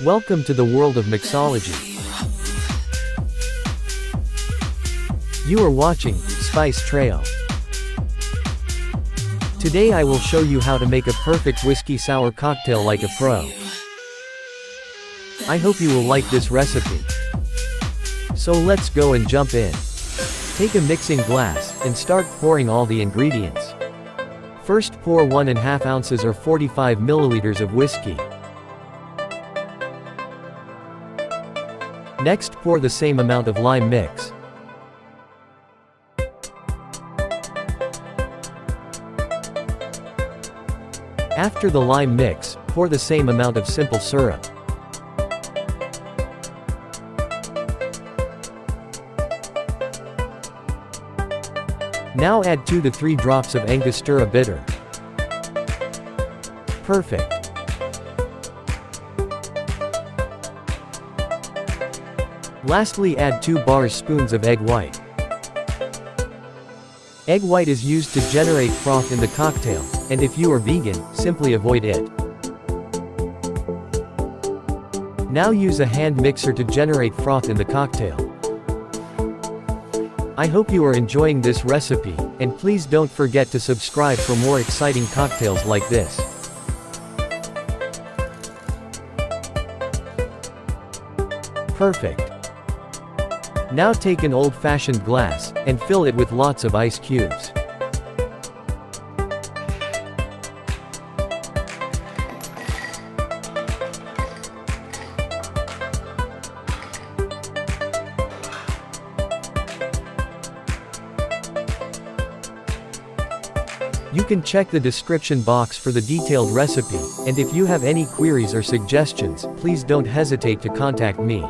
Welcome to the world of mixology. You are watching Spice Trail. Today I will show you how to make a perfect whiskey sour cocktail like a pro. I hope you will like this recipe. So let's go and jump in. Take a mixing glass, and start pouring all the ingredients. First pour 1.5 ounces or 45 milliliters of whiskey. Next pour the same amount of lime mix. After the lime mix, pour the same amount of simple syrup. Now add 2 to 3 drops of Angostura bitter. Perfect. Lastly, add 2 spoons of egg white. Egg white is used to generate froth in the cocktail, and if you are vegan, simply avoid it. Now use a hand mixer to generate froth in the cocktail. I hope you are enjoying this recipe, and please don't forget to subscribe for more exciting cocktails like this. Perfect. Now take an old-fashioned glass, and fill it with lots of ice cubes. You can check the description box for the detailed recipe, and if you have any queries or suggestions, please don't hesitate to contact me.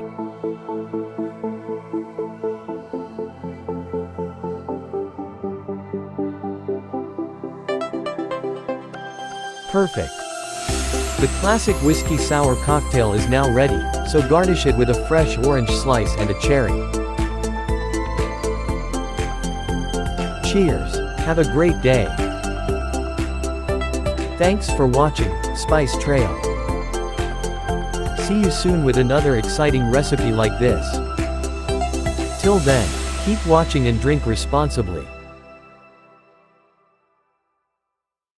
Perfect. The classic whiskey sour cocktail is now ready, so garnish it with a fresh orange slice and a cherry. Cheers. Have a great day. Thanks for watching Spice Trail. See you soon with another exciting recipe like this. Till then, keep watching and drink responsibly.